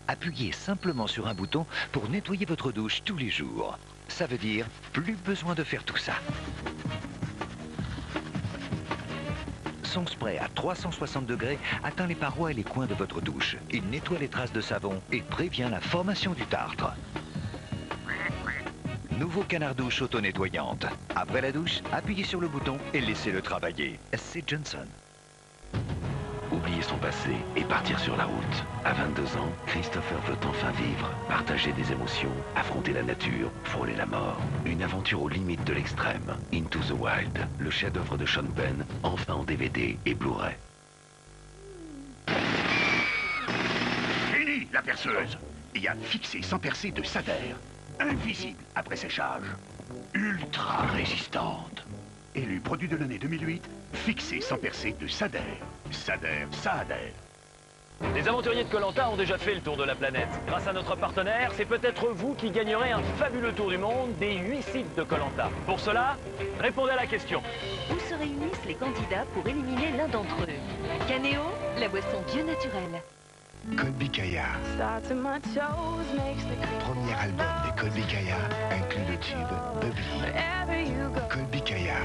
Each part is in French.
Appuyez simplement sur un bouton pour nettoyer votre douche tous les jours. Ça veut dire plus besoin de faire tout ça. Son spray à 360 degrés atteint les parois et les coins de votre douche. Il nettoie les traces de savon et prévient la formation du tartre. Nouveau canard douche auto-nettoyante. Après la douche, appuyez sur le bouton et laissez-le travailler. C'est Johnson. Oublier son passé et partir sur la route. À 22 ans, Christopher veut enfin vivre, partager des émotions, affronter la nature, frôler la mort. Une aventure aux limites de l'extrême. Into the Wild, le chef-d'œuvre de Sean Penn, enfin en DVD et Blu-ray. Fini la perceuse. Il y a fixé sans percer de Sader. Invisible après séchage. Ultra résistante. Élu produit de l'année 2008, fixé sans percer de Sader. Sader, ça adhère. Les aventuriers de Koh Lanta ont déjà fait le tour de la planète. Grâce à notre partenaire, c'est peut-être vous qui gagnerez un fabuleux tour du monde des 8 sites de Koh Lanta. Pour cela, répondez à la question. Où se réunissent les candidats pour éliminer l'un d'entre eux? Caneo, la boisson bio naturelle. Colby Kaya. Premier album des Colby Kaya inclut le tube Bubbly. Colby Kaya.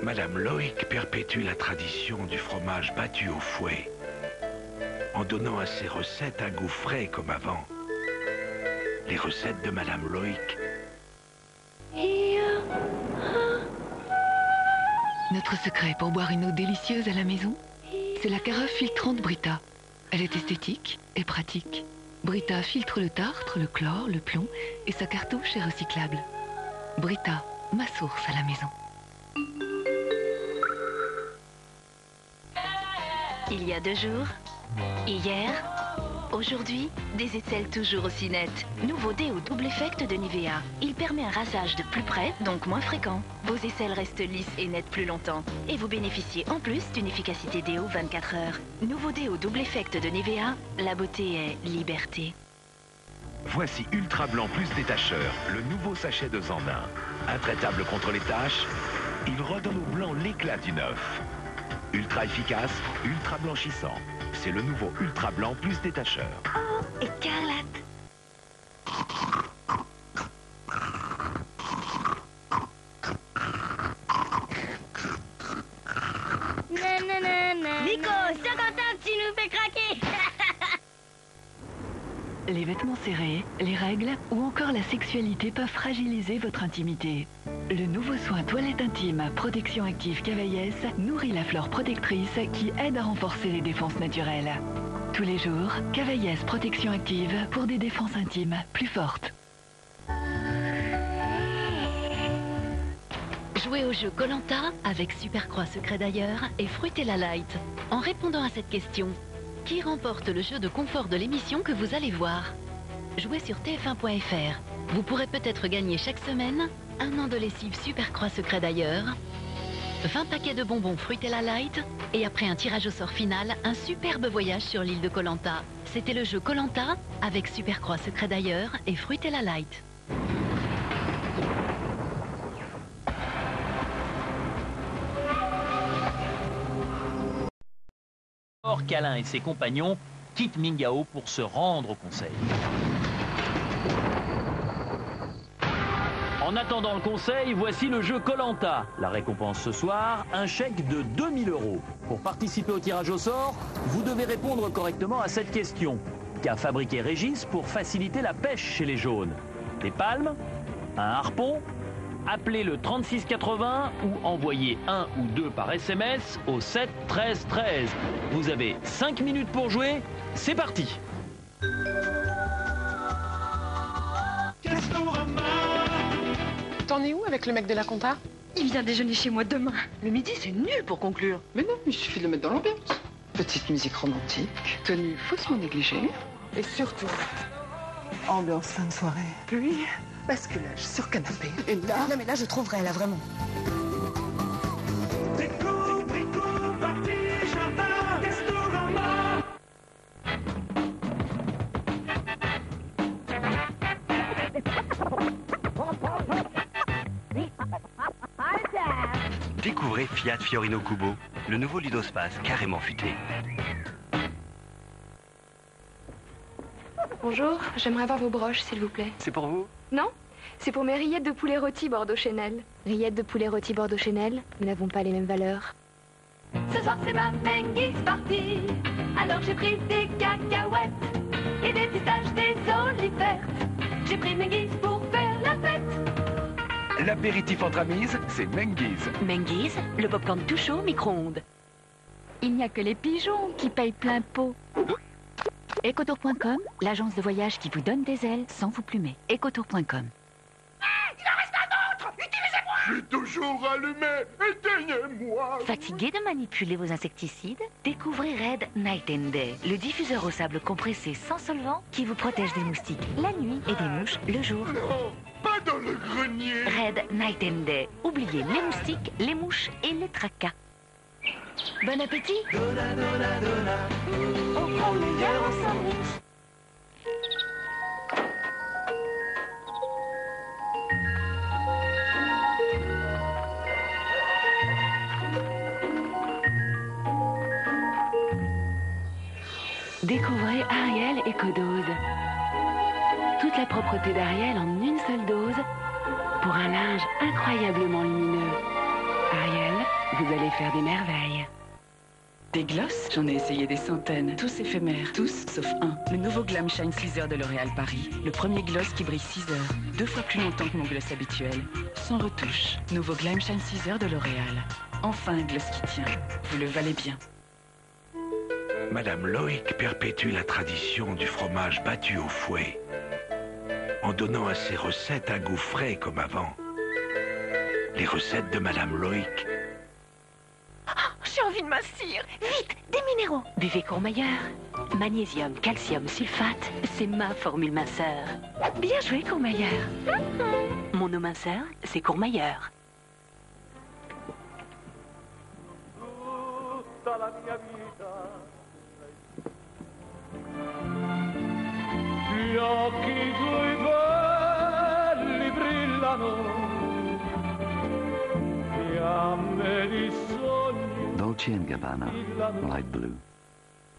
Madame Loïc perpétue la tradition du fromage battu au fouet, en donnant à ses recettes un goût frais comme avant. Les recettes de Madame Loïc. Notre secret pour boire une eau délicieuse à la maison, c'est la carafe filtrante Brita. Elle est esthétique et pratique. Brita filtre le tartre, le chlore, le plomb et sa cartouche est recyclable. Brita, ma source à la maison. Il y a 2 jours, hier, aujourd'hui, des aisselles toujours aussi nettes. Nouveau déo double effect de Nivea. Il permet un rasage de plus près, donc moins fréquent. Vos aisselles restent lisses et nettes plus longtemps. Et vous bénéficiez en plus d'une efficacité déo 24 heures. Nouveau déo double effect de Nivea, la beauté est liberté. Voici Ultra Blanc plus détacheur, le nouveau sachet 2 en 1. Intraitable contre les taches, il redonne au blanc l'éclat du neuf. Ultra efficace, ultra blanchissant. C'est le nouveau Ultra Blanc plus détacheur. Oh, écarlate! Nico, c'est content que tu nous fais craquer. Les vêtements serrés, les règles ou encore la sexualité peuvent fragiliser votre intimité. Le nouveau soin toilette intime Protection Active Cavaillès nourrit la flore protectrice qui aide à renforcer les défenses naturelles. Tous les jours, Cavaillès Protection Active pour des défenses intimes plus fortes. Jouez au jeu Koh Lanta avec Super Croix Secret d'ailleurs et Fruitella Light. En répondant à cette question, qui remporte le jeu de confort de l'émission que vous allez voir? Jouez sur tf1.fr. Vous pourrez peut-être gagner chaque semaine 1 an de lessive Super Croix Secret d'ailleurs, 20 paquets de bonbons Fruitella Light et après un tirage au sort final, un superbe voyage sur l'île de Koh Lanta. C'était le jeu Koh Lanta avec Super Croix Secret d'ailleurs et Fruitella Light. Or, Câlin et ses compagnons quittent Mingao pour se rendre au conseil. En attendant le conseil, voici le jeu Koh Lanta. La récompense ce soir, un chèque de 2000 €. Pour participer au tirage au sort, vous devez répondre correctement à cette question. Qu'a fabriqué Régis pour faciliter la pêche chez les jaunes? Des palmes? Un harpon? Appelez le 3680 ou envoyez 1 ou 2 par SMS au 7 13 13. Vous avez 5 minutes pour jouer, c'est parti. T'en es où avec le mec de la compta? Il vient déjeuner chez moi demain. Le midi, c'est nul pour conclure. Mais non, il suffit de le mettre dans l'ambiance. Petite musique romantique, tenue faussement négligée. Et surtout, ambiance fin de soirée. Puis, basculage sur canapé. Et là... Non mais là je trouverai là vraiment. Découvrez Fiat Fiorino Cubo, le nouveau Ludospace carrément futé. Bonjour, j'aimerais avoir vos broches, s'il vous plaît. C'est pour vous? Non, c'est pour mes rillettes de poulet rôti Bordeaux Chanel. Rillettes de poulet rôti Bordeaux Chanel, nous n'avons pas les mêmes valeurs. Ce soir c'est ma Menguise party. Alors j'ai pris des cacahuètes et des pistaches, des olives vertes. J'ai pris Menguise pour faire la fête. L'apéritif entre amis, c'est Menguise. Menguise, le popcorn tout chaud au micro-ondes. Il n'y a que les pigeons qui payent plein pot. Ecotour.com, l'agence de voyage qui vous donne des ailes sans vous plumer. Ecotour.com. Il en reste un autre! Utilisez-moi! J'ai toujours allumé! Éteignez-moi! Fatigué de manipuler vos insecticides? Découvrez Red Night and Day, le diffuseur au sable compressé sans solvant qui vous protège des moustiques la nuit et des mouches le jour. Non, pas dans le grenier! Red Night and Day. Oubliez les moustiques, les mouches et les tracas. Bon appétit! Donna, donna, donna. On prend le meilleur en sandwich. Découvrez Ariel Eco-Dose. Toute la propreté d'Ariel en une seule dose pour un linge incroyablement lumineux. Ariel, vous allez faire des merveilles. Des glosses, j'en ai essayé des centaines. Tous éphémères, tous sauf un. Le nouveau Glam Shine 6 heures de L'Oréal Paris. Le premier gloss qui brille 6 heures. 2 fois plus longtemps que mon gloss habituel. Sans retouche. Nouveau Glam Shine 6 heures de L'Oréal. Enfin un gloss qui tient. Vous le valez bien. Madame Loïc perpétue la tradition du fromage battu au fouet, en donnant à ses recettes un goût frais comme avant. Les recettes de Madame Loïc. J'ai envie de m'assire. Vite, des minéraux. Buvez Courmayeur. Magnésium, calcium, sulfate, c'est ma formule minceur. Bien joué, Courmayeur. Mon eau minceur, c'est Courmayeur. Gli occhi tuoi belli brillano, fiamme di sogni. Dolce & Gabbana, light blue.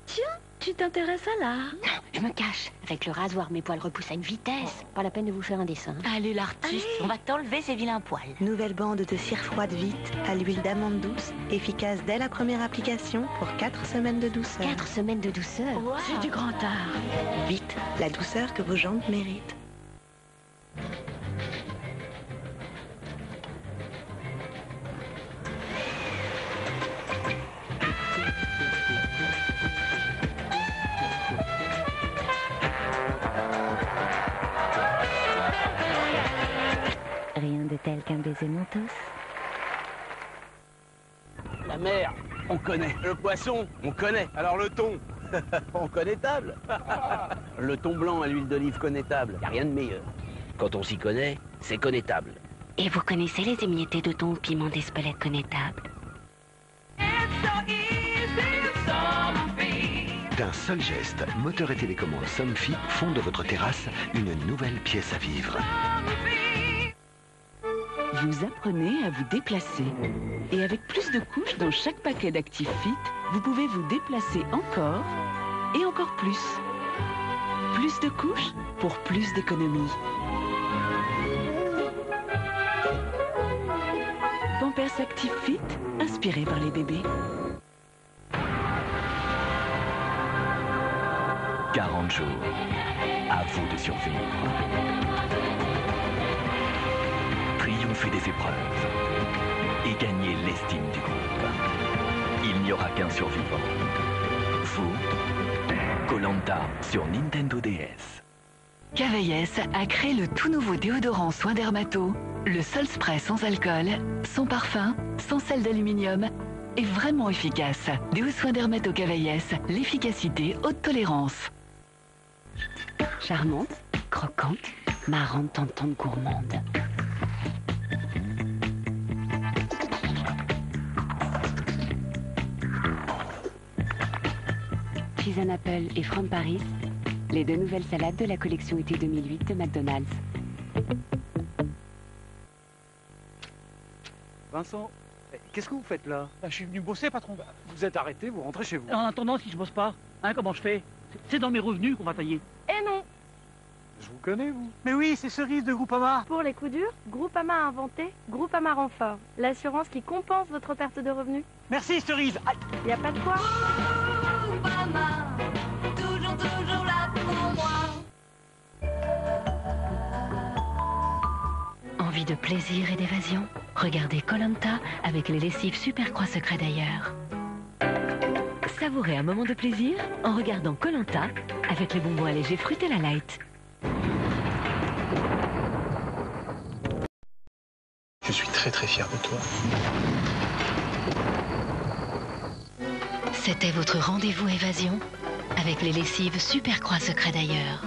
Tiens, tu t'intéresses à l'art? Non, je me cache. Avec le rasoir, mes poils repoussent à une vitesse. Pas la peine de vous faire un dessin. Allez, l'artiste, on va t'enlever ces vilains poils. Nouvelle bande de cire froide vite à l'huile d'amande douce, efficace dès la première application pour 4 semaines de douceur. 4 semaines de douceur. Wow. C'est du grand art. Vite, la douceur que vos jambes méritent. Rien de tel qu'un baiser mentos. La mer, on connaît. Le poisson, on connaît. Alors le thon, on connétable. Le thon blanc à l'huile d'olive connétable, y a rien de meilleur. Quand on s'y connaît, c'est connétable. Et vous connaissez les émiettés de thon au piment d'Espelette connétable? D'un seul geste, moteur et télécommande Somfy font de votre terrasse une nouvelle pièce à vivre. Vous apprenez à vous déplacer. Et avec plus de couches dans chaque paquet d'Active Fit, vous pouvez vous déplacer encore et encore plus. Plus de couches pour plus d'économie. Pampers Active Fit, inspiré par les bébés. 40 jours. À vous de survivre. Triompher des épreuves et gagner l'estime du groupe. Il n'y aura qu'un survivant. Vous, Koh-Lanta sur Nintendo DS. Cavaillès a créé le tout nouveau déodorant soin dermato, le Sol Spray sans alcool, sans parfum, sans sel d'aluminium, est vraiment efficace. Déo soin dermato Cavaillès, l'efficacité haute tolérance. Charmante, croquante, marrante, tentante, gourmande. Cheese and Apple et From Paris, les 2 nouvelles salades de la collection été 2008 de McDonald's. Vincent, qu'est-ce que vous faites là? Je suis venu bosser, patron. Vous êtes arrêté, vous rentrez chez vous. En attendant, si je bosse pas, comment je fais? C'est dans mes revenus qu'on va payer. Eh non, Je vous connais, vous. Mais oui, c'est Cerise de Groupama. Pour les coups durs, Groupama a inventé Groupama Renfort, l'assurance qui compense votre perte de revenus. Merci, Cerise. Il n'y a pas de quoi. Groupama, toujours là pour moi. Envie de plaisir et d'évasion? Regardez Koh Lanta avec les lessives Super Croix Secret d'ailleurs. Savourez un moment de plaisir en regardant Koh Lanta avec les bonbons allégés Fruit et la Light. Je suis très très fier de toi. C'était votre rendez-vous évasion avec les lessives Super Croix Secret d'ailleurs.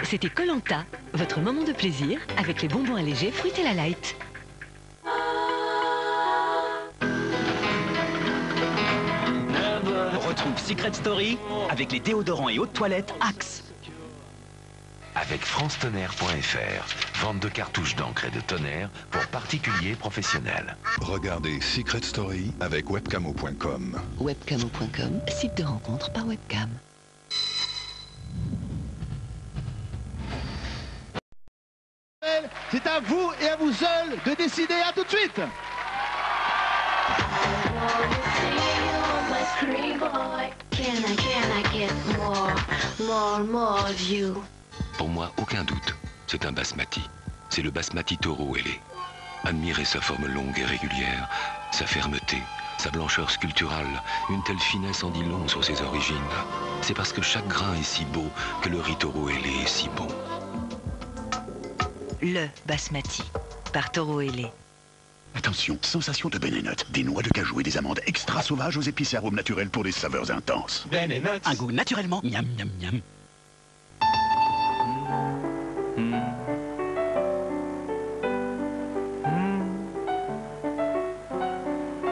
C'était Koh Lanta, votre moment de plaisir avec les bonbons allégés Fruit et la Light. Retrouve Secret Story avec les déodorants et eau de toilette Axe. Avec francetonnerre.fr, vente de cartouches d'encre et de tonnerre pour particuliers et professionnels. Regardez Secret Story avec webcamo.com. Webcamo.com, site de rencontre par webcam. C'est à vous et à vous seuls de décider. À tout de suite. Pour moi, aucun doute, c'est un basmati. C'est le basmati taureau ailé. Admirez sa forme longue et régulière, sa fermeté, sa blancheur sculpturale, une telle finesse en dit long sur ses origines. C'est parce que chaque grain est si beau que le riz taureau ailé est si bon. Le basmati, par Taureau ailé. Attention, sensation de Ben & Nuts, des noix de cajou et des amandes extra sauvages aux épices et arômes naturels pour des saveurs intenses. Ben & Nuts. Un goût naturellement miam miam miam.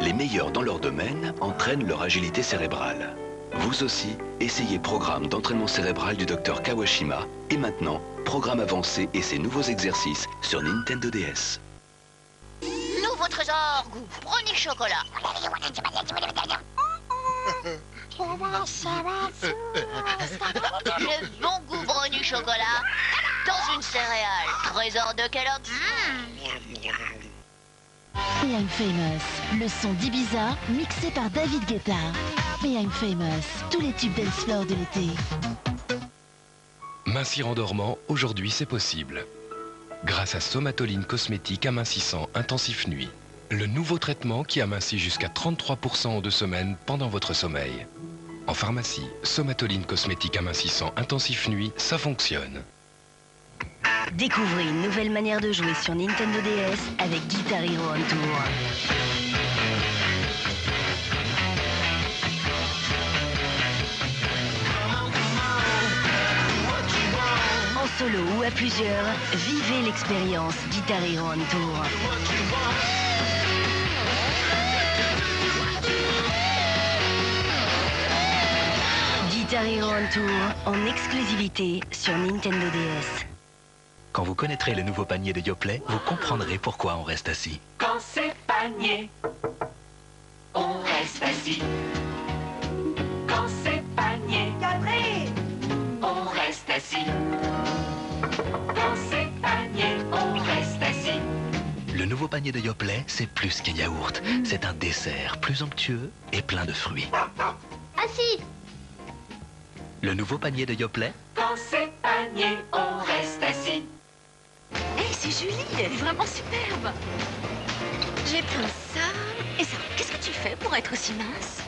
Les meilleurs dans leur domaine entraînent leur agilité cérébrale. Vous aussi, essayez programme d'entraînement cérébral du Dr Kawashima et maintenant, programme avancé et ses nouveaux exercices sur Nintendo DS. Nouveau trésor, goût brownie chocolat. Le bon goût brownie chocolat dans une céréale. Trésor de Kellogg's. I'm Famous, le son d'Ibiza mixé par David Guetta. I'm Famous, tous les tubes dance floor de l'été. Mincir en dormant, aujourd'hui c'est possible. Grâce à Somatoline Cosmétique amincissant intensif nuit. Le nouveau traitement qui amincit jusqu'à 33% en 2 semaines pendant votre sommeil. En pharmacie, Somatoline Cosmétique amincissant intensif nuit, ça fonctionne. Découvrez une nouvelle manière de jouer sur Nintendo DS avec Guitar Hero On Tour. En solo ou à plusieurs, vivez l'expérience Guitar Hero On Tour. Guitar Hero On Tour en exclusivité sur Nintendo DS. Quand vous connaîtrez le nouveau panier de Yoplait, vous comprendrez pourquoi on reste assis. Quand c'est panier, on reste assis. Quand c'est panier, Catherine, on reste assis. Quand c'est panier, on reste assis. Le nouveau panier de Yoplait, c'est plus qu'un yaourt. C'est un dessert plus onctueux et plein de fruits. Assis. Le nouveau panier de Yoplait. Quand c'est panier, on reste assis. Hey, c'est Julie, elle est vraiment superbe. J'ai plein ça. Et ça, qu'est-ce que tu fais pour être aussi mince?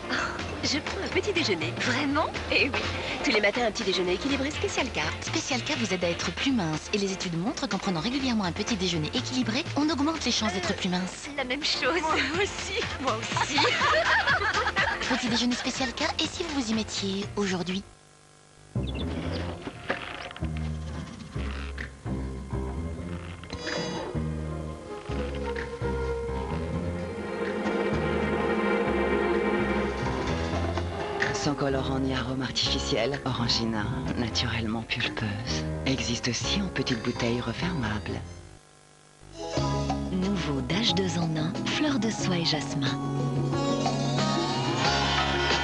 Je prends un petit déjeuner. Vraiment? Eh oui. Tous les matins, un petit déjeuner équilibré Spécial K. Spécial K vous aide à être plus mince. Et les études montrent qu'en prenant régulièrement un petit déjeuner équilibré, on augmente les chances d'être plus mince. La même chose. Moi aussi. Moi aussi. Petit déjeuner Spécial K, et si vous vous y mettiez aujourd'hui? Sans colorant ni arôme artificiel, Orangina, naturellement pulpeuse, existe aussi en petites bouteilles refermables. Nouveau d'H2 en 1, fleur de soie et jasmin.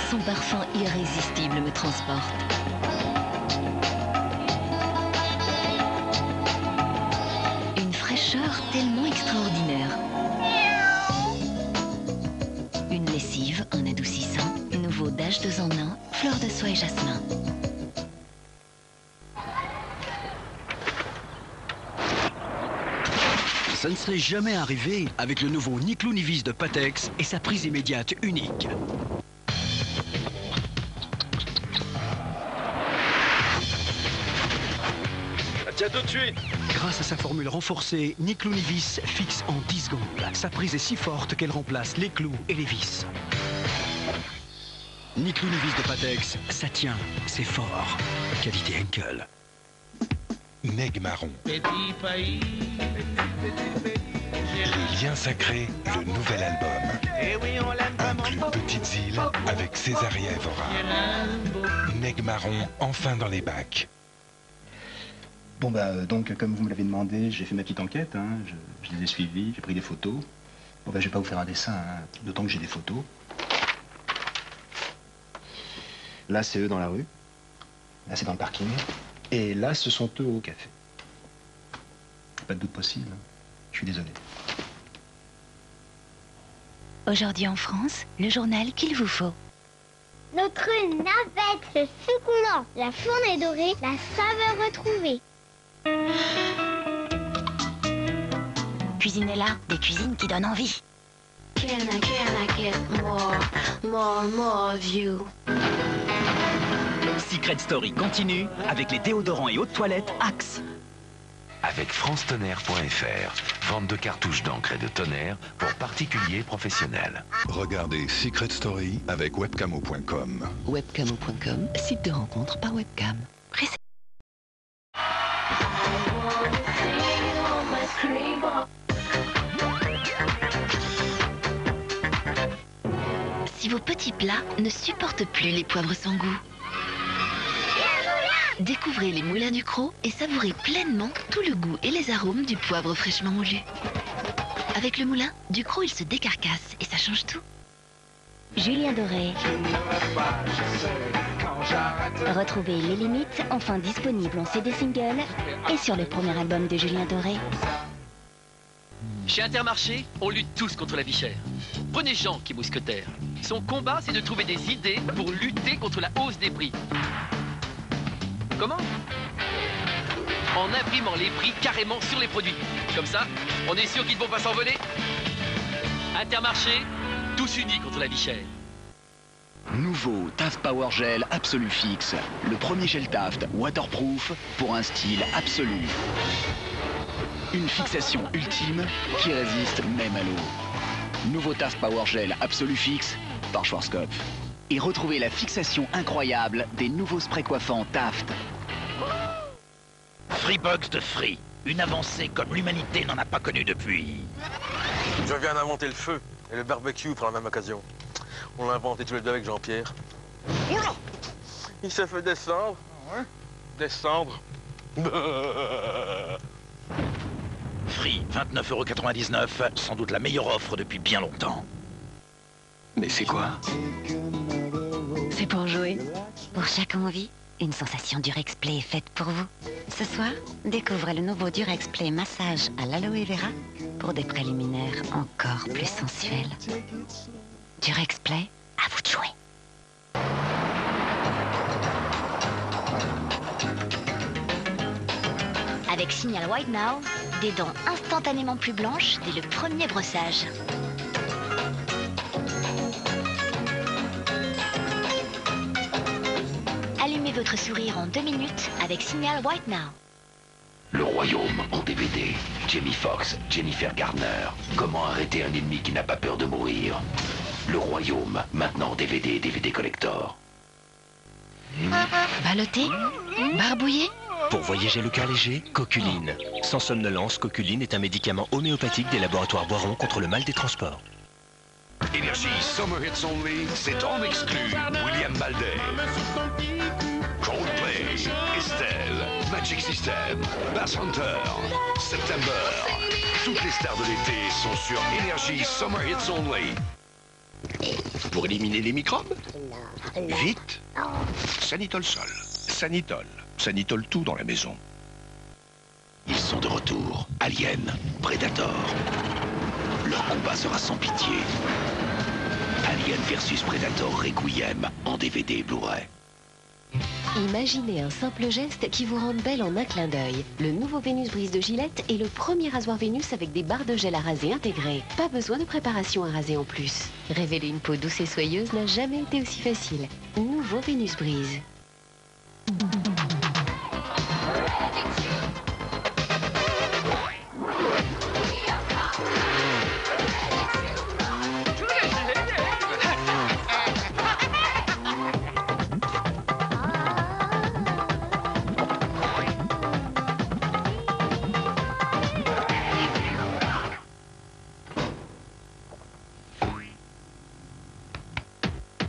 Son parfum irrésistible me transporte. genre tellement extraordinaire. Une lessive en adoucissant, nouveau Dash 2 en 1, fleur de soie et jasmin. Ça ne serait jamais arrivé avec le nouveau ni clou ni vis de Patex et sa prise immédiate unique. Tiens tout de suite. Grâce à sa formule renforcée, ni clou ni vis fixe en 10 secondes. Sa prise est si forte qu'elle remplace les clous et les vis. Ni clou ni vis de Patex, ça tient, c'est fort. Qualité Henkel. Neg Marron. Petit pays. Les liens sacrés, le nouvel album. Et oui, on l'aime inclut Petites îles avec Césaria Evora. Neg Marron, enfin dans les bacs. Bon donc comme vous me l'avez demandé, j'ai fait ma petite enquête, hein. Je les ai suivis, j'ai pris des photos. Bon je vais pas vous faire un dessin, hein, d'autant que j'ai des photos. Là c'est eux dans la rue, là c'est dans le parking, et là ce sont eux au café. Pas de doute possible, hein. Je suis désolé. Aujourd'hui en France, le journal qu'il vous faut. Notre navette, le succulent, la fournée dorée, la saveur retrouvée. Cuisinez-là, des cuisines qui donnent envie. Can I get more of you? Secret Story continue avec les déodorants et eau de toilette Axe. Avec francetonnerre.fr, vente de cartouches d'encre et de tonnerre pour particuliers et professionnels. Regardez Secret Story avec webcamo.com. Webcamo.com, site de rencontre par webcam. Si vos petits plats ne supportent plus les poivres sans goût, découvrez les moulins du Croc et savourez pleinement tout le goût et les arômes du poivre fraîchement moulu. Avec le moulin, du Croc, il se décarcasse et ça change tout. Julien Doré. Retrouvez Les Limites, enfin disponibles en CD single et sur le premier album de Julien Doré. Chez Intermarché, on lutte tous contre la vie chère. Prenez Jean qui est mousquetaire. Son combat, c'est de trouver des idées pour lutter contre la hausse des prix. Comment? En imprimant les prix carrément sur les produits. Comme ça, on est sûr qu'ils ne vont pas s'envoler. Intermarché, tous unis contre la vie chère. Nouveau Taft Power Gel Absolu Fixe. Le premier gel Taft waterproof pour un style absolu. Une fixation ultime qui résiste même à l'eau. Nouveau Taft Power Gel Absolu Fixe par Schwarzkopf. Et retrouvez la fixation incroyable des nouveaux sprays coiffants Taft. Freebox de Free. Une avancée comme l'humanité n'en a pas connu depuis. Je viens d'inventer le feu et le barbecue pour la même occasion. On l'a inventé tous les deux avec Jean-Pierre. Oula! Il s'est fait descendre. Ouais. Descendre. Free, 29,99 €, sans doute la meilleure offre depuis bien longtemps. Mais c'est quoi? C'est pour jouer. Pour chaque envie, une sensation Durex Play est faite pour vous. Ce soir, découvrez le nouveau Durex Play massage à l'aloe vera pour des préliminaires encore plus sensuels. Durex Play, à vous de jouer. Avec Signal White Now, des dents instantanément plus blanches dès le premier brossage. Allumez votre sourire en 2 minutes avec Signal White Now. Le Royaume en DVD. Jamie Foxx, Jennifer Garner. Comment arrêter un ennemi qui n'a pas peur de mourir. Le Royaume, maintenant en DVD et DVD collector. Ballotté? Barbouillé? Pour voyager le cœur léger, Coculine. Sans somnolence, Coculine est un médicament homéopathique des laboratoires Boiron contre le mal des transports. Énergie Summer Hits Only, c'est en exclu. William Baldet, Coldplay, Estelle, Magic System, Bass Hunter, September. Toutes les stars de l'été sont sur Énergie Summer Hits Only. Pour éliminer les microbes? Vite! Sanitol Sol. Sanitol. Sanitol tout dans la maison. Ils sont de retour. Alien, Predator. Leur combat sera sans pitié. Alien vs Predator Requiem en DVD et Blu-ray. Imaginez un simple geste qui vous rende belle en un clin d'œil. Le nouveau Vénus Brise de Gillette est le premier rasoir Vénus avec des barres de gel à raser intégrées. Pas besoin de préparation à raser en plus. Révéler une peau douce et soyeuse n'a jamais été aussi facile. Nouveau Vénus Brise.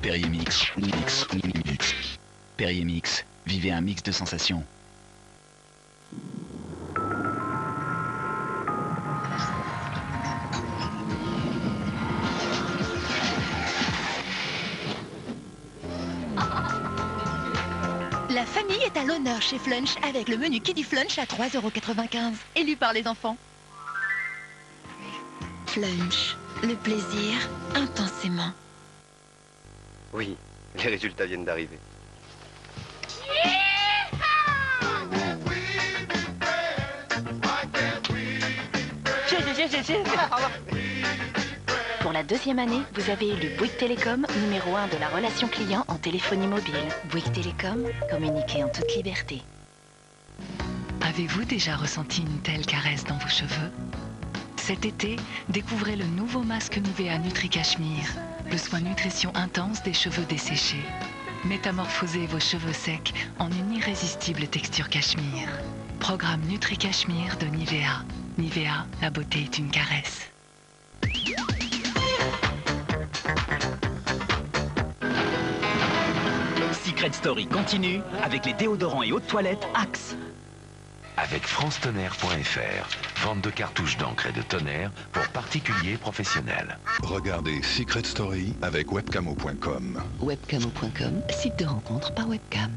Perrier Mix, Perrier Mix, vivez un mix de sensations. La famille est à l'honneur chez Flunch avec le menu Kiddie Flunch à 3,95 €, élu par les enfants. Flunch, le plaisir intensément. Oui, les résultats viennent d'arriver. Pour la deuxième année, vous avez élu Bouygues Télécom, numéro 1 de la relation client en téléphonie mobile. Bouygues Télécom, communiquez en toute liberté. Avez-vous déjà ressenti une telle caresse dans vos cheveux? Cet été, découvrez le nouveau masque Nivea Nutri Cachemire, le soin nutrition intense des cheveux desséchés. Métamorphosez vos cheveux secs en une irrésistible texture cachemire. Programme Nutri Cachemire de Nivea. Nivea, la beauté est une caresse. Secret Story continue avec les déodorants et eau de toilette Axe. Avec francetonnerre.fr, vente de cartouches d'encre et de tonnerre pour particuliers et professionnels. Regardez Secret Story avec webcamo.com. Webcamo.com, site de rencontre par webcam.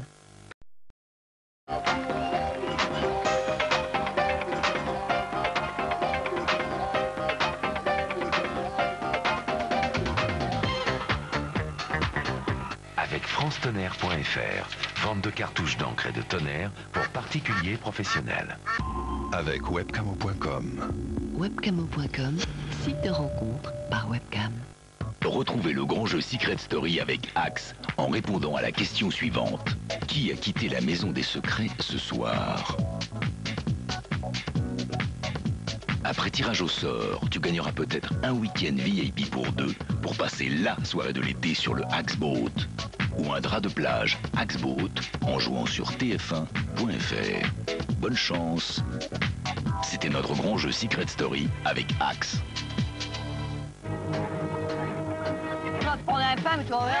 Avec francetonnerre.fr, vente de cartouches d'encre et de tonnerre pour particuliers et professionnels. Avec webcamo.com. Webcamo.com, site de rencontre par webcam. Retrouvez le grand jeu Secret Story avec Axe en répondant à la question suivante. Qui a quitté la maison des secrets ce soir? Après tirage au sort, tu gagneras peut-être un week-end VIP pour deux pour passer la soirée de l'été sur le Axe Boat. Ou un drap de plage Axe Boat en jouant sur tf1.fr. Bonne chance. C'était notre grand jeu Secret Story avec Axe.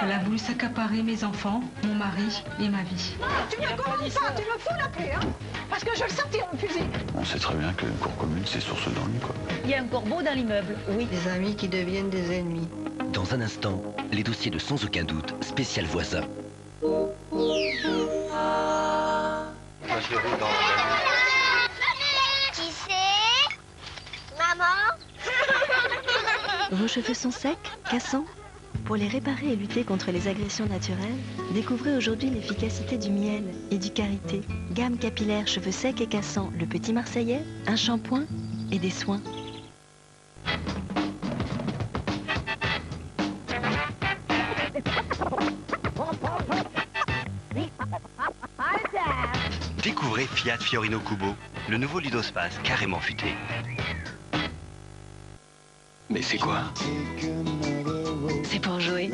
Elle a voulu s'accaparer mes enfants, mon mari et ma vie. Tu viens comment ça? Tu me fous la paix, hein? Parce que je le sortir mon fusil. On sait très bien qu'une cour commune, c'est source d'ennui, quoi. Il y a un corbeau dans l'immeuble, oui. Des amis qui deviennent des ennemis. Dans un instant, les dossiers de Sans Aucun Doute, spécial voisin. Qui c'est? Maman? Vos cheveux sont secs, cassants? Pour les réparer et lutter contre les agressions naturelles, découvrez aujourd'hui l'efficacité du miel et du karité. Gamme capillaire cheveux secs et cassants, le petit marseillais, un shampoing et des soins. Découvrez Fiat Fiorino Kubo, le nouveau Ludospace carrément futé. Mais c'est quoi? C'est pour jouer.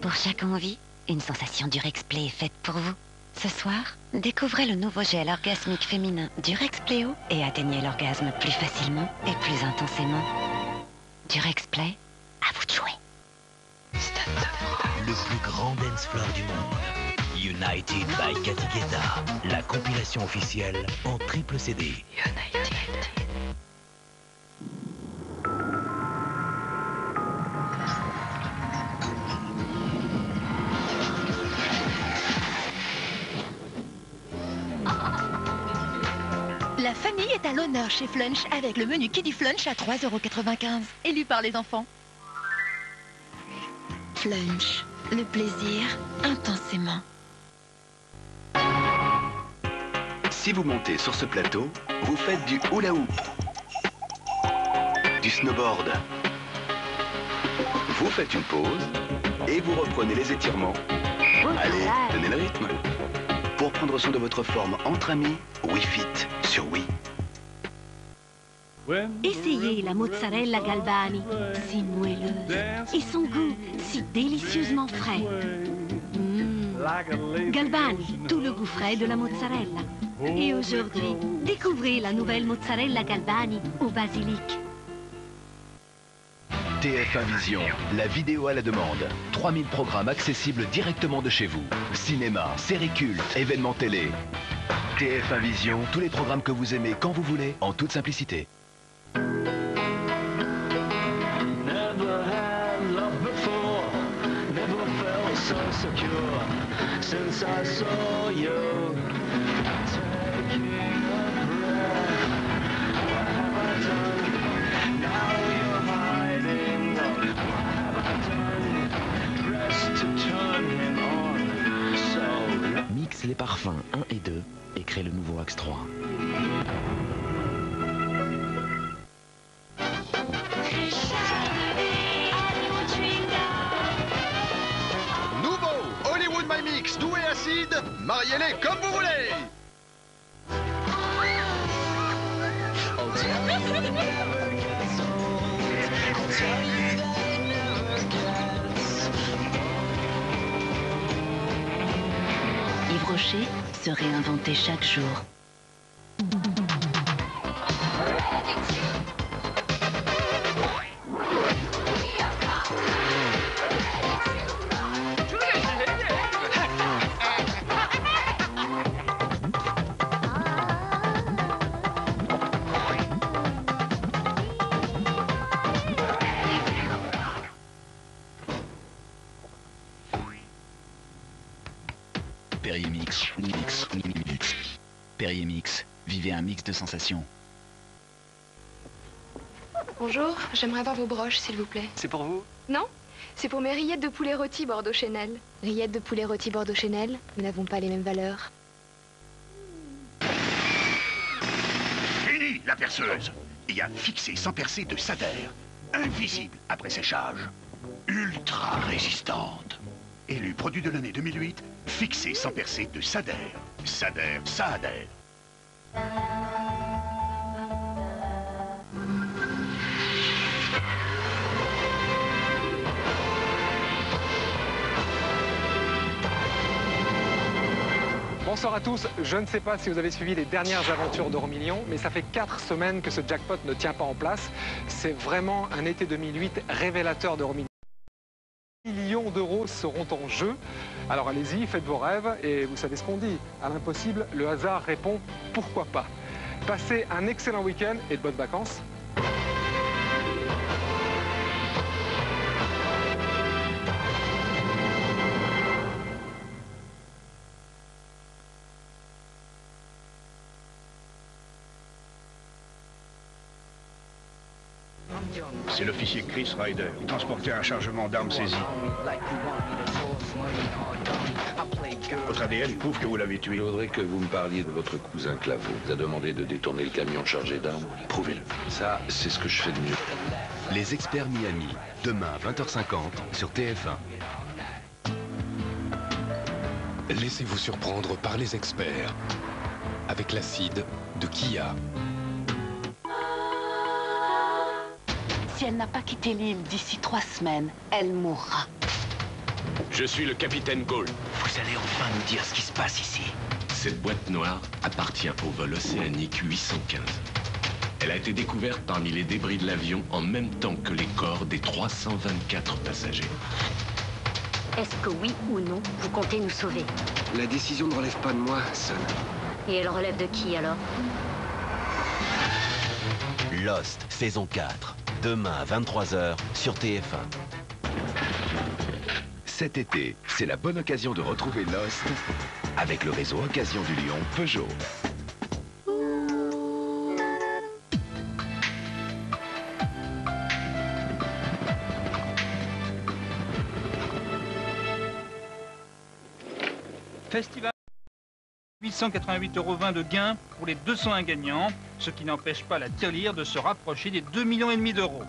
Pour chaque envie, une sensation Durex Play est faite pour vous. Ce soir, découvrez le nouveau gel orgasmique féminin Durex Pléo et atteignez l'orgasme plus facilement et plus intensément. Durex Play, à vous de jouer. Le plus grand dance floor du monde. United by Cathy Guetta. La compilation officielle en triple CD. United. La famille est à l'honneur chez Flunch avec le menu Kiddie Flunch à 3,95 €. Élu par les enfants. Flunch, le plaisir intensément. Si vous montez sur ce plateau, vous faites du hula hoop, du snowboard. Vous faites une pause et vous reprenez les étirements. Allez, tenez le rythme. Pour prendre soin de votre forme entre amis, Wii Fit sur Wii. Essayez la mozzarella Galbani, si moelleuse, et son goût si délicieusement frais. Galbani, tout le goût frais de la mozzarella. Et aujourd'hui, découvrez la nouvelle mozzarella Galbani au basilic. TF1 Vision, la vidéo à la demande. 3000 programmes accessibles directement de chez vous. Cinéma, séries cultes, événements télé. TF1 Vision, tous les programmes que vous aimez quand vous voulez, en toute simplicité. Mixe les parfums 1 et 2 et crée le nouveau Axe 3. Nouveau Hollywood My Mix, doux et acide, mariez-les comme vous voulez. Yves Rocher se réinventait chaque jour. Perrier Mix, mix. Perrier Mix, vivez un mix de sensations. Bonjour, j'aimerais avoir vos broches, s'il vous plaît. C'est pour vous? Non, c'est pour mes rillettes de poulet rôti Bordeaux Chanel. Rillettes de poulet rôti Bordeaux Chanel, nous n'avons pas les mêmes valeurs. Fini la perceuse. Il y a fixé sans percer de Sader. Invisible après séchage. Ultra résistante. Élu produit de l'année 2008, fixé sans percer de Sader. Sader, ça adhère. Bonsoir à tous, je ne sais pas si vous avez suivi les dernières aventures d'Euromillions, mais ça fait 4 semaines que ce jackpot ne tient pas en place. C'est vraiment un été 2008 révélateur d'Euromillions. Millions d'euros seront en jeu. Alors allez-y, faites vos rêves et vous savez ce qu'on dit. À l'impossible, le hasard répond pourquoi pas. Passez un excellent week-end et de bonnes vacances. C'est l'officier Chris Ryder. Il transportait un chargement d'armes saisies. Votre ADN prouve que vous l'avez tué. Je voudrais que vous me parliez de votre cousin Claveau. Il vous a demandé de détourner le camion chargé d'armes. Prouvez-le. Ça, c'est ce que je fais de mieux. Les experts Miami, demain à 20h50 sur TF1. Laissez-vous surprendre par les experts. Avec l'acide de Kia. Si elle n'a pas quitté l'île d'ici 3 semaines, elle mourra. Je suis le capitaine Gold. Vous allez enfin nous dire ce qui se passe ici. Cette boîte noire appartient au vol océanique 815. Elle a été découverte parmi les débris de l'avion en même temps que les corps des 324 passagers. Est-ce que oui ou non, vous comptez nous sauver? La décision ne relève pas de moi, Sun. Et elle relève de qui alors? Lost, saison 4. Demain à 23h sur TF1. Cet été, c'est la bonne occasion de retrouver Lost avec le réseau Occasion du Lyon Peugeot. Festival 888,20 € de gains pour les 201 gagnants, ce qui n'empêche pas la tirelire de se rapprocher des 2,5 millions d'euros.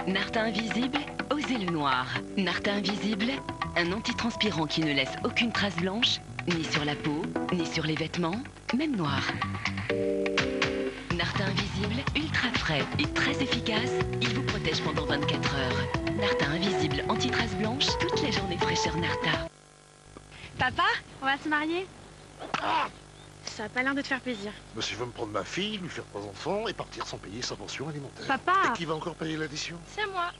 Nartin Invisible, osez le noir. Nartin Invisible, un antitranspirant qui ne laisse aucune trace blanche, ni sur la peau, ni sur les vêtements, même noirs. Nartin Invisible, ultra frais et très efficace, il vous protège pendant 24 heures. Nartin Invisible, anti-trace blanche, toute la journée fraîcheur Narta. Papa, on va se marier? Ça a pas l'air de te faire plaisir. Monsieur veut me prendre ma fille, lui faire 3 enfants et partir sans payer sa pension alimentaire. Papa! Et qui va encore payer l'addition? C'est moi.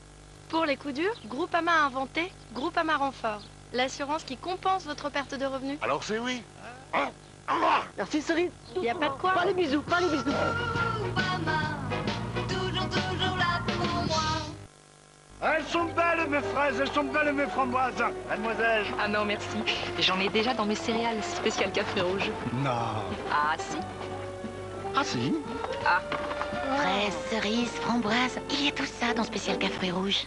Pour les coups durs, Groupama a inventé Groupama Renfort. L'assurance qui compense votre perte de revenus. Alors c'est oui. Au revoir. Merci Cerise. Y a pas de quoi. Pas les bisous, pas les bisous. Toujours là pour moi. Elles sont belles mes fraises, elles sont belles mes framboises. Mademoiselle. Ah non, merci. J'en ai déjà dans mes céréales spécial café rouge. Non. Ah si. Ah si. Ah. Fraises, cerises, framboises, il y a tout ça dans Spécial Café Rouge.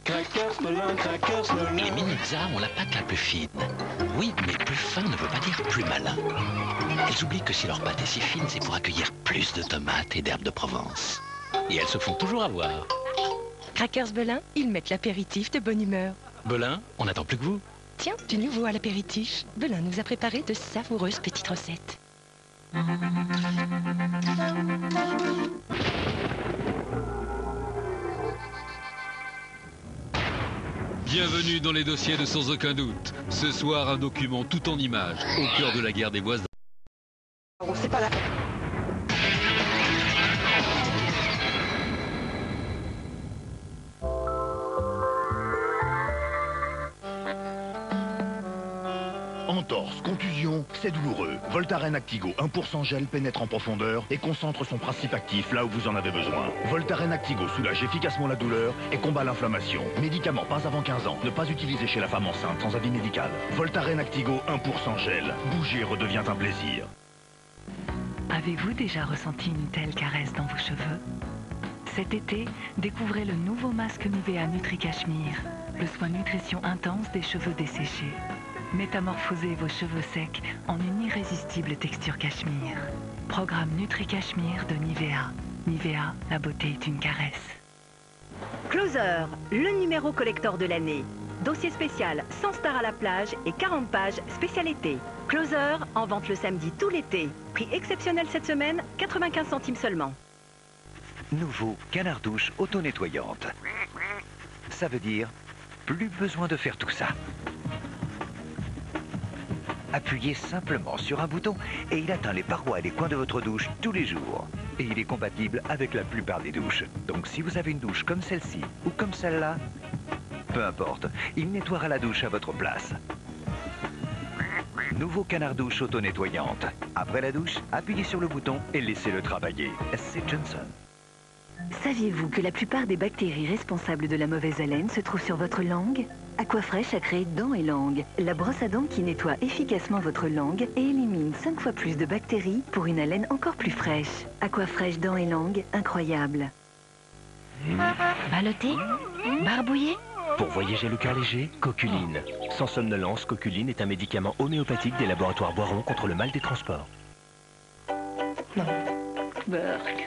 Les mini-pizzas ont la pâte la plus fine. Oui, mais plus fin ne veut pas dire plus malin. Elles oublient que si leur pâte est si fine, c'est pour accueillir plus de tomates et d'herbes de Provence. Et elles se font toujours avoir. Crackers Belin, ils mettent l'apéritif de bonne humeur. Belin, on n'attend plus que vous. Tiens, du nouveau à l'apéritif, Belin nous a préparé de savoureuses petites recettes. Bienvenue dans les dossiers de Sans Aucun Doute. Ce soir, un document tout en images, au cœur de la guerre des voisins. C'est pas là. Entorse, contusion, c'est douloureux. Voltaren Actigo 1% gel pénètre en profondeur et concentre son principe actif là où vous en avez besoin. Voltaren Actigo soulage efficacement la douleur et combat l'inflammation. Médicament pas avant 15 ans. Ne pas utiliser chez la femme enceinte sans avis médical. Voltaren Actigo 1% gel. Bouger redevient un plaisir. Avez-vous déjà ressenti une telle caresse dans vos cheveux? Cet été, découvrez le nouveau masque Nivea Nutri Cachemire, le soin nutrition intense des cheveux desséchés. Métamorphosez vos cheveux secs en une irrésistible texture cachemire. Programme Nutri Cachemire de Nivea. Nivea, la beauté est une caresse. Closer, le numéro collector de l'année. Dossier spécial 100 stars à la plage et 40 pages spécial été. Closer, en vente le samedi tout l'été. Prix exceptionnel cette semaine, 95 centimes seulement. Nouveau canard douche auto-nettoyante. Ça veut dire plus besoin de faire tout ça. Appuyez simplement sur un bouton et il atteint les parois et les coins de votre douche tous les jours. Et il est compatible avec la plupart des douches. Donc si vous avez une douche comme celle-ci ou comme celle-là, peu importe, il nettoiera la douche à votre place. Nouveau canard douche auto-nettoyante. Après la douche, appuyez sur le bouton et laissez-le travailler. C'est Johnson. Saviez-vous que la plupart des bactéries responsables de la mauvaise haleine se trouvent sur votre langue? Aquafresh a créé Dents et Langue, la brosse à dents qui nettoie efficacement votre langue et élimine 5 fois plus de bactéries pour une haleine encore plus fraîche. Aquafresh Dents et Langue, incroyable. Ballotté? Barbouillé? Pour voyager le cœur léger, Coculine. Sans somnolence, Coculine est un médicament homéopathique des laboratoires Boiron contre le mal des transports.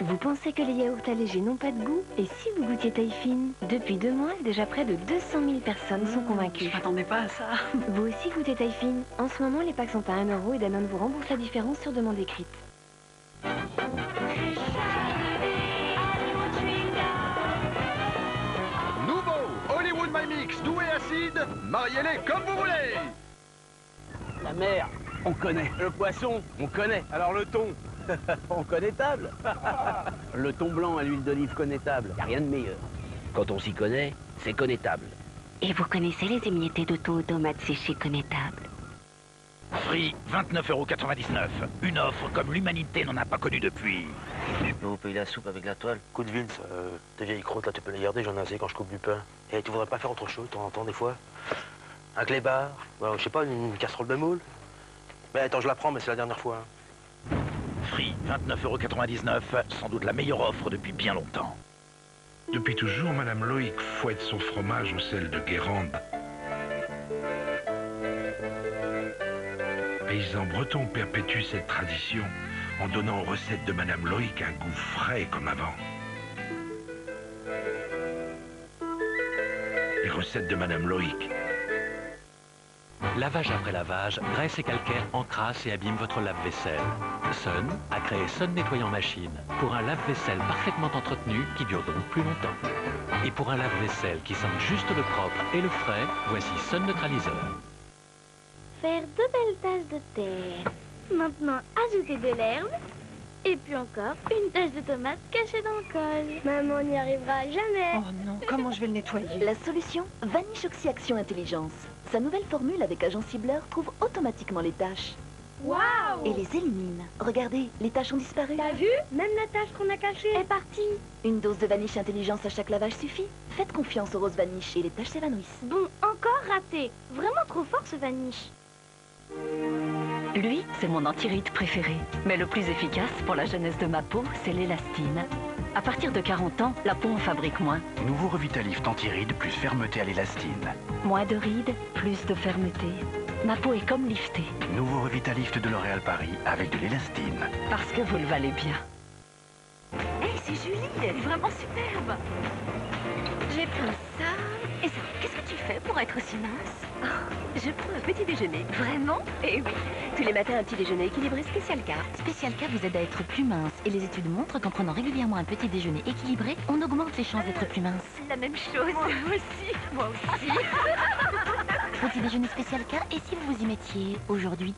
Vous pensez que les yaourts allégés n'ont pas de goût? Et si vous goûtiez taille fine? Depuis 2 mois, déjà près de 200 000 personnes sont convaincues. Je m'attendais pas à ça. Vous aussi goûtez taille fine? En ce moment, les packs sont à 1 € et Danone vous rembourse la différence sur demande écrite. Nouveau Hollywood My Mix, doux et acide, mariez-les comme vous voulez. La mer, on connaît. Le poisson, on connaît. Alors le thon, on connétable. Le thon blanc à l'huile d'olive connétable, y a rien de meilleur. Quand on s'y connaît, c'est connétable. Et vous connaissez les émiettés de thon aux tomates séchées connétables? Free, 29,99 €. Une offre comme l'humanité n'en a pas connu depuis. Je peux vous payer la soupe avec la toile. Coup de Vince, tes vieilles croûtes là, tu peux les garder, j'en ai assez quand je coupe du pain. Et tu voudrais pas faire autre chose de temps en temps des fois? Un clébard, je sais pas, une casserole de moule. Mais attends, je la prends, mais c'est la dernière fois. Free, 29,99 €, sans doute la meilleure offre depuis bien longtemps. Depuis toujours, Madame Loïc fouette son fromage au sel de Guérande. Paysans bretons perpétuent cette tradition en donnant aux recettes de Madame Loïc un goût frais comme avant. Les recettes de Madame Loïc. Lavage après lavage, graisse et calcaire encrassent et abîment votre lave-vaisselle. Sun a créé Sun Nettoyant Machine pour un lave-vaisselle parfaitement entretenu qui dure donc plus longtemps. Et pour un lave-vaisselle qui sent juste le propre et le frais, voici Sun Neutraliseur. Faire 2 belles tasses de terre. Maintenant, ajouter de l'herbe. Et puis encore, une tache de tomate cachée dans le col. Maman, on n'y arrivera jamais. Oh non, comment je vais le nettoyer? La solution, Vanish Oxy-Action Intelligence. Sa nouvelle formule avec agent cibleur trouve automatiquement les taches. Waouh! Et les élimine. Regardez, les taches ont disparu. T'as vu? Même la tache qu'on a cachée est partie. Une dose de Vanish Intelligence à chaque lavage suffit. Faites confiance au rose Vanish et les taches s'évanouissent. Bon, encore raté. Vraiment trop fort ce Vanish. Lui, c'est mon anti-rides préféré. Mais le plus efficace pour la jeunesse de ma peau, c'est l'élastine. À partir de 40 ans, la peau en fabrique moins. Nouveau Revitalift anti-rides plus fermeté à l'élastine. Moins de rides, plus de fermeté. Ma peau est comme liftée. Nouveau Revitalift de L'Oréal Paris avec de l'élastine. Parce que vous le valez bien. Hé, c'est Julie, elle est vraiment superbe. J'ai pris ça. Et ça, qu'est-ce que tu fais pour être si mince? Je prends un petit déjeuner. Vraiment? Eh oui. Tous les matins, un petit déjeuner équilibré Spécial K. Spécial K vous aide à être plus mince. Et les études montrent qu'en prenant régulièrement un petit déjeuner équilibré, on augmente les chances d'être plus mince. La même chose. Moi aussi. Moi aussi. Petit déjeuner Spécial K, et si vous vous y mettiez aujourd'hui?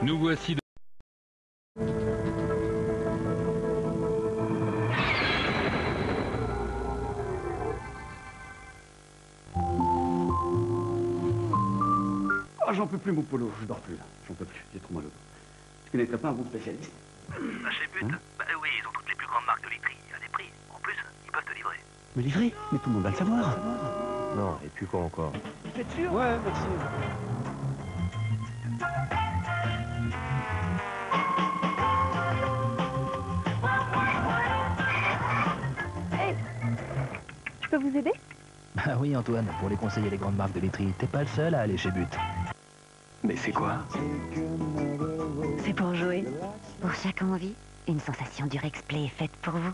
Nous voici... Oh, j'en peux plus, mon polo. Je dors plus, là. J'en peux plus. J'ai trop mal au dos. Tu connaîtrais pas un bon spécialiste? Chez But, bah oui, ils ont toutes les plus grandes marques de literie à des prix. En plus, ils peuvent te livrer. Me livrer? Mais tout le monde va le savoir. Non, et puis quoi encore? T'es sûr? Ouais, merci. Hey, je peux vous aider? Bah oui, Antoine, pour les conseiller les grandes marques de literie, t'es pas le seul à aller chez But. Mais c'est quoi? C'est pour jouer. Pour chaque envie, une sensation Durex Play est faite pour vous.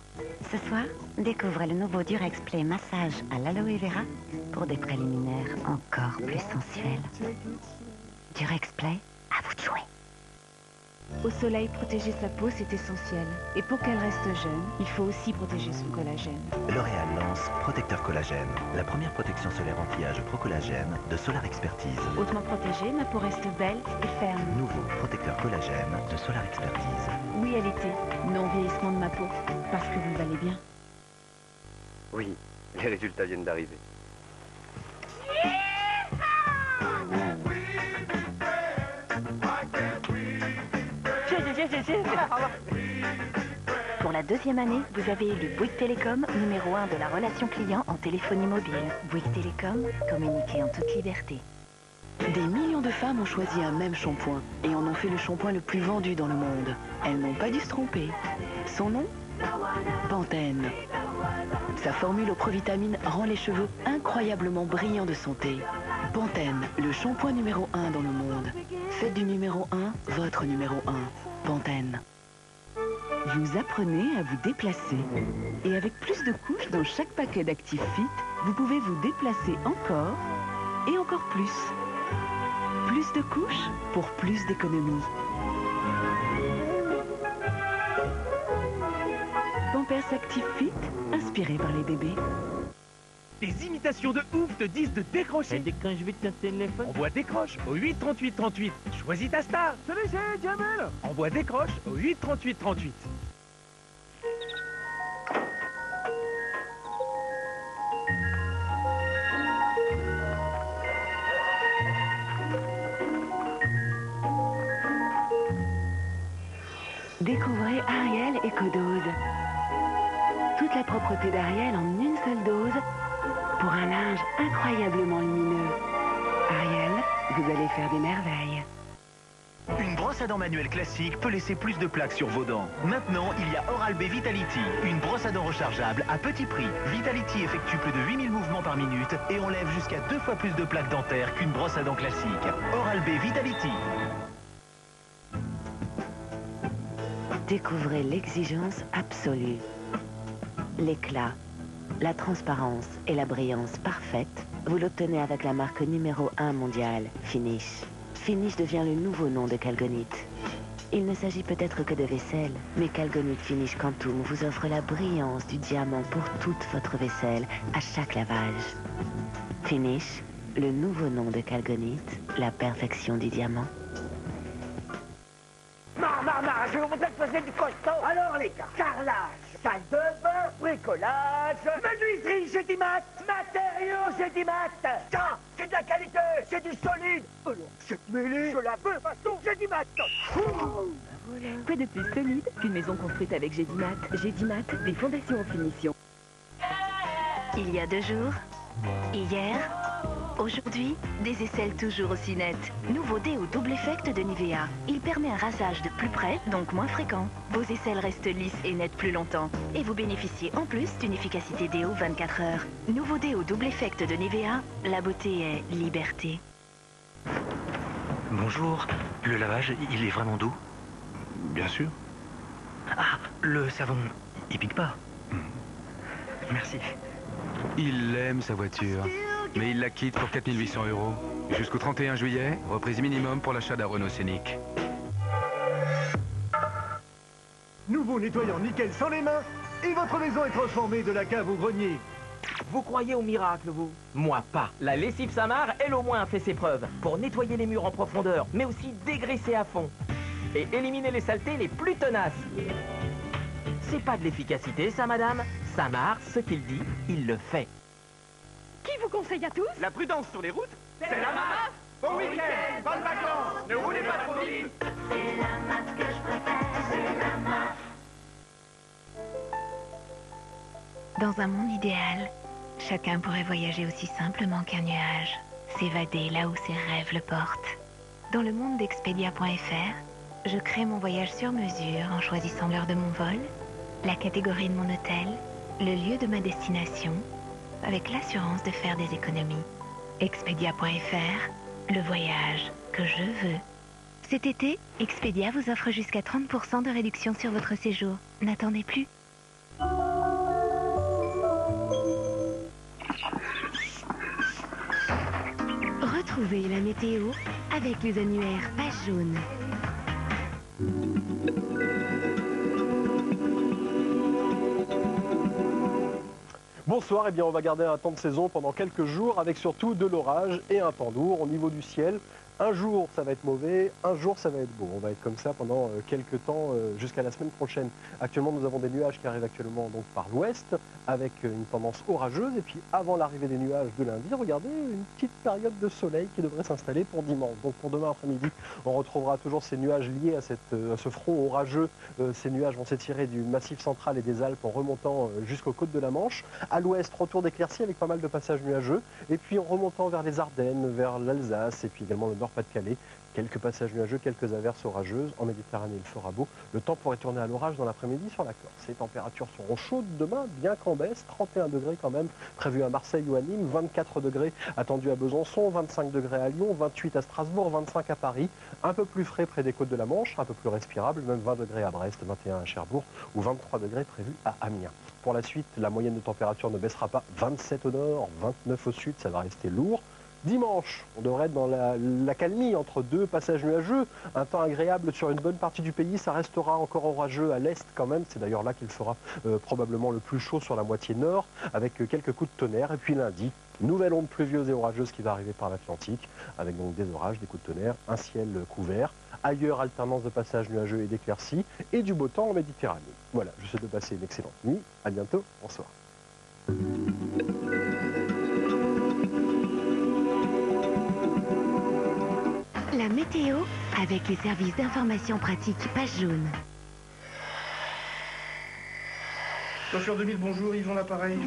Ce soir, découvrez le nouveau Durex Play massage à l'aloe vera pour des préliminaires encore plus sensuels. Durex Play, à vous de jouer. Au soleil, protéger sa peau, c'est essentiel. Et pour qu'elle reste jeune, il faut aussi protéger son collagène. L'Oréal lance Protecteur Collagène, la première protection solaire anti-âge pro-collagène de Solar Expertise. Hautement protégée, ma peau reste belle et ferme. Nouveau Protecteur Collagène de Solar Expertise. Oui, elle était. Non-vieillissement de ma peau. Parce que vous le valez bien. Oui, les résultats viennent d'arriver. Pour la 2e année, vous avez élu Bouygues Télécom numéro 1 de la relation client en téléphonie mobile. Bouygues Télécom, communiquez en toute liberté. Des millions de femmes ont choisi un même shampoing et en ont fait le shampoing le plus vendu dans le monde. Elles n'ont pas dû se tromper. Son nom? Pantene. Sa formule aux provitamines rend les cheveux incroyablement brillants de santé. Pantene, le shampoing numéro 1 dans le monde. Faites du numéro 1 votre numéro 1. Pantene. Vous apprenez à vous déplacer. Et avec plus de couches dans chaque paquet d'Active Fit, vous pouvez vous déplacer encore et encore plus. Plus de couches pour plus d'économie. Pampers Active Fit, inspiré par les bébés. Des imitations de ouf te disent de décrocher. Et quand je vais ton téléphone, envoie décroche au 8 38 38. Choisis ta star. Salut, c'est Jamel. Envoie décroche au 8 38 38. Découvrez Ariel EcoDose. Toute la propreté d'Ariel en une seule dose pour un linge incroyablement lumineux. Ariel, vous allez faire des merveilles. Une brosse à dents manuelle classique peut laisser plus de plaques sur vos dents. Maintenant, il y a Oral-B Vitality, une brosse à dents rechargeable à petit prix. Vitality effectue plus de 8000 mouvements par minute et enlève jusqu'à 2 fois plus de plaques dentaires qu'une brosse à dents classique. Oral-B Vitality. Découvrez l'exigence absolue. L'éclat, la transparence et la brillance parfaite, vous l'obtenez avec la marque numéro 1 mondiale, Finish. Finish devient le nouveau nom de Calgonite. Il ne s'agit peut-être que de vaisselle, mais Calgonite Finish Quantum vous offre la brillance du diamant pour toute votre vaisselle à chaque lavage. Finish, le nouveau nom de Calgonite, la perfection du diamant. Marre, je vais vous montrer que faisait du costaud. Alors les gars, carrelage, salle de bain, bricolage, menuiserie, j'ai dit mat, matériaux, j'ai dit mat. Tiens, c'est de la qualité, c'est du solide. Alors, cette mêlée, je la veux, façon, j'ai dit mat. Voilà. Quoi de plus solide qu'une maison construite avec Gédimat? Gédimat, des fondations en finition. Il y a 2 jours, hier, aujourd'hui, des aisselles toujours aussi nettes. Nouveau déo double effect de Nivea. Il permet un rasage de plus près, donc moins fréquent. Vos aisselles restent lisses et nettes plus longtemps. Et vous bénéficiez en plus d'une efficacité déo 24 heures. Nouveau déo double effect de Nivea, la beauté est liberté. Bonjour, le lavage, il est vraiment doux? Bien sûr. Ah, le savon, il pique pas? Merci. Il aime sa voiture, mais il la quitte pour 4800 €. Jusqu'au 31 juillet, reprise minimum pour l'achat d'un Renault Scénic. Nouveau nettoyant nickel sans les mains, et votre maison est transformée de la cave au grenier. Vous croyez au miracle, vous? Moi, pas. La lessive Samar, elle au moins a fait ses preuves. Pour nettoyer les murs en profondeur, mais aussi dégraisser à fond. Et éliminer les saletés les plus tenaces. C'est pas de l'efficacité, ça, madame. Samar, ce qu'il dit, il le fait. Qui vous conseille à tous? La prudence sur les routes, c'est la marque. Bon week-end, bonnes vacances, ne roulez pas trop vite. C'est la marque que je préfère, c'est la marque. Dans un monde idéal, chacun pourrait voyager aussi simplement qu'un nuage, s'évader là où ses rêves le portent. Dans le monde d'Expedia.fr, je crée mon voyage sur mesure en choisissant l'heure de mon vol, la catégorie de mon hôtel, le lieu de ma destination, avec l'assurance de faire des économies. Expedia.fr, le voyage que je veux. Cet été, Expedia vous offre jusqu'à 30% de réduction sur votre séjour. N'attendez plus. Retrouvez la météo avec les annuaires Page Jaune. Bonsoir, eh bien on va garder un temps de saison pendant quelques jours avec surtout de l'orage et un temps lourd au niveau du ciel. Un jour ça va être mauvais, un jour ça va être beau. On va être comme ça pendant quelques temps jusqu'à la semaine prochaine. Actuellement nous avons des nuages qui arrivent actuellement donc par l'ouest avec une tendance orageuse. Et puis avant l'arrivée des nuages de lundi, regardez une petite période de soleil qui devrait s'installer pour dimanche. Donc pour demain après-midi, on retrouvera toujours ces nuages liés à ce front orageux. Ces nuages vont s'étirer du massif central et des Alpes en remontant jusqu'aux côtes de la Manche. À l'ouest, retour d'éclaircies avec pas mal de passages nuageux. Et puis en remontant vers les Ardennes, vers l'Alsace et puis également le Nord-Pas-de-Calais, quelques passages nuageux, quelques averses orageuses. En Méditerranée, il fera beau. Le temps pourrait tourner à l'orage dans l'après-midi sur la Corse. Les températures seront chaudes demain, bien qu'en baisse. 31 degrés quand même, prévu à Marseille ou à Nîmes. 24 degrés attendus à Besançon, 25 degrés à Lyon, 28 à Strasbourg, 25 à Paris. Un peu plus frais près des côtes de la Manche, un peu plus respirable, même 20 degrés à Brest, 21 à Cherbourg ou 23 degrés prévus à Amiens. Pour la suite, la moyenne de température ne baissera pas. 27 au nord, 29 au sud, ça va rester lourd. Dimanche, on devrait être dans la calmie entre deux passages nuageux. Un temps agréable sur une bonne partie du pays. Ça restera encore orageux à l'est quand même. C'est d'ailleurs là qu'il fera probablement le plus chaud sur la moitié nord avec quelques coups de tonnerre. Et puis lundi, nouvelle onde pluvieuse et orageuse qui va arriver par l'Atlantique avec donc des orages, des coups de tonnerre, un ciel couvert. Ailleurs, alternance de passages nuageux et d'éclaircies et du beau temps en Méditerranée. Voilà, je vous souhaite de passer une excellente nuit. À bientôt. Bonsoir. La météo avec les services d'information pratique Page Jaune. Chauffeur 2000, bonjour, Yvon l'appareil.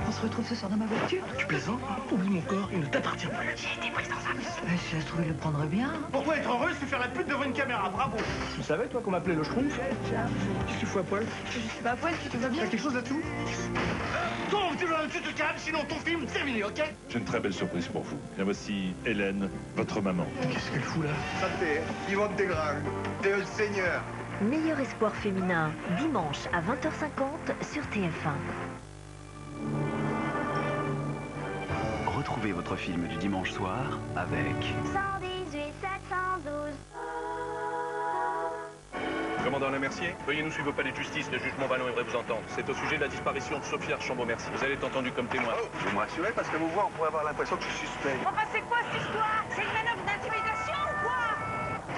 On se retrouve ce soir dans ma voiture. Tu plaisantes? Oublie mon corps, il ne t'appartient plus. J'ai été prise dans un bus. ça se trouve, il le prendrait bien. Pourquoi être heureux, c'est faire la pute devant une caméra, bravo. Tu savais, toi, qu'on m'appelait le schtroumpf? Qu'est-ce que tu fous à poil? Je suis pas à poil, tu vas bien? T'as quelque chose là-dessous? Tu te calmes, sinon ton film, terminé, ok? J'ai une très belle surprise pour vous. Bien voici Hélène, votre maman. Qu'est-ce qu'elle fout là? Santé, Yvonne Desgranges, t'es le Seigneur. Meilleur espoir féminin, dimanche à 20h50 sur TF1. Retrouvez votre film du dimanche soir avec... 118 712. Commandant Lamercier, veuillez nous suivre au palais de justice, le juge Montvalon aimerait vous entendre. C'est au sujet de la disparition de Sophie Archambault-Merci. Vous allez être entendu comme témoin. Oh, vous me rassurez parce que vous voyez, on pourrait avoir l'impression que je suis suspect. Enfin, c'est quoi cette histoire? C'est une manœuvre d'intimidation ou quoi?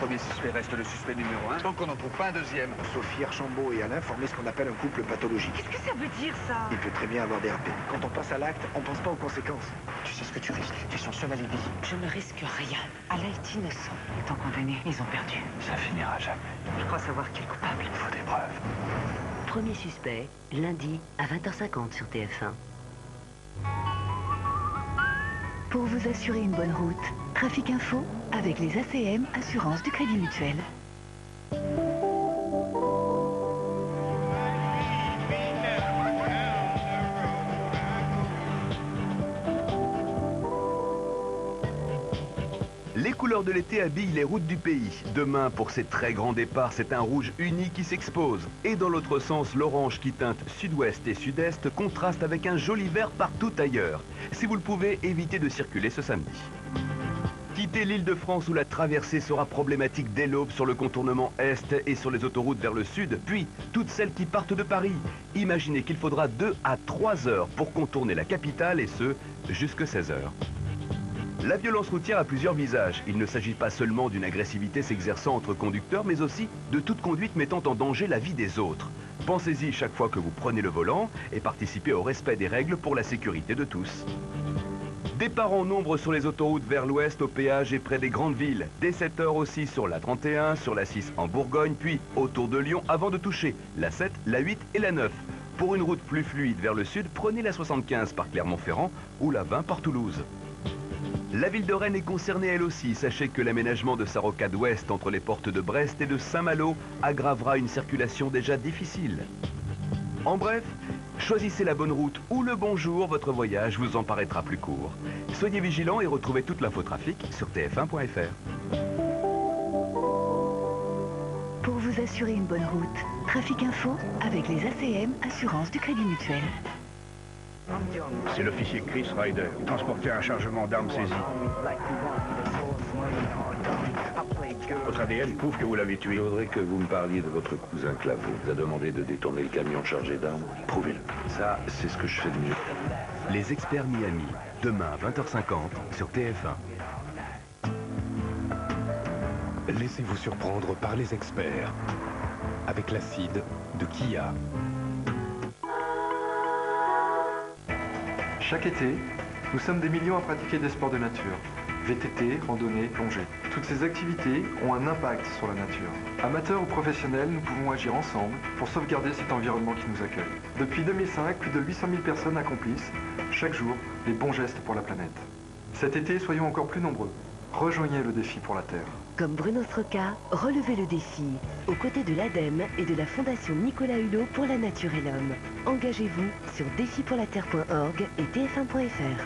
Premier suspect reste le suspect numéro 1. Tant qu'on n'en trouve pas un deuxième. Sophie Archambault et Alain formaient ce qu'on appelle un couple pathologique. Qu'est-ce que ça veut dire, ça? Il peut très bien avoir des RP. Quand on passe à l'acte, on pense pas aux conséquences. Tu sais ce que tu risques. Tu es son seul alibi. Je ne risque rien. Alain est innocent. Étant condamnés, ils ont perdu. Ça finira jamais. Je crois savoir qui est le coupable. Il faut des preuves. Premier suspect, lundi à 20h50 sur TF1. Pour vous assurer une bonne route, Trafic Info avec les ACM Assurances du Crédit Mutuel. Les couleurs de l'été habillent les routes du pays. Demain, pour ces très grands départs, c'est un rouge uni qui s'expose. Et dans l'autre sens, l'orange qui teinte sud-ouest et sud-est contraste avec un joli vert partout ailleurs. Si vous le pouvez, évitez de circuler ce samedi. Quittez l'Île-de-France où la traversée sera problématique dès l'aube sur le contournement est et sur les autoroutes vers le sud, puis toutes celles qui partent de Paris. Imaginez qu'il faudra 2 à 3 heures pour contourner la capitale et ce, jusque 16 heures. La violence routière a plusieurs visages. Il ne s'agit pas seulement d'une agressivité s'exerçant entre conducteurs, mais aussi de toute conduite mettant en danger la vie des autres. Pensez-y chaque fois que vous prenez le volant et participez au respect des règles pour la sécurité de tous. Départ en nombre sur les autoroutes vers l'ouest, au péage et près des grandes villes. Dès 7 heures aussi sur la 31, sur la 6 en Bourgogne, puis autour de Lyon avant de toucher la 7, la 8 et la 9. Pour une route plus fluide vers le sud, prenez la 75 par Clermont-Ferrand ou la 20 par Toulouse. La ville de Rennes est concernée elle aussi. Sachez que l'aménagement de sa rocade ouest entre les portes de Brest et de Saint-Malo aggravera une circulation déjà difficile. En bref, choisissez la bonne route ou le bon jour, votre voyage vous en paraîtra plus court. Soyez vigilants et retrouvez toute l'info trafic sur tf1.fr. Pour vous assurer une bonne route, Trafic Info avec les ACM Assurances du Crédit Mutuel. C'est l'officier Chris Ryder. Il transportait un chargement d'armes saisies. Votre ADN prouve que vous l'avez tué. Je voudrais que vous me parliez de votre cousin Claveau. Il vous a demandé de détourner le camion chargé d'armes. Prouvez-le. Ça, c'est ce que je fais de mieux. Les experts Miami, demain à 20h50 sur TF1. Laissez-vous surprendre par les experts. Avec l'acide de Kia. Chaque été, nous sommes des millions à pratiquer des sports de nature. VTT, randonnée, plongée. Toutes ces activités ont un impact sur la nature. Amateurs ou professionnels, nous pouvons agir ensemble pour sauvegarder cet environnement qui nous accueille. Depuis 2005, plus de 800 000 personnes accomplissent, chaque jour, les bons gestes pour la planète. Cet été, soyons encore plus nombreux. Rejoignez le défi pour la Terre. Comme Bruno Sroka, relevez le défi, aux côtés de l'ADEME et de la Fondation Nicolas Hulot pour la nature et l'homme. Engagez-vous sur défipourlaterre.org et tf1.fr.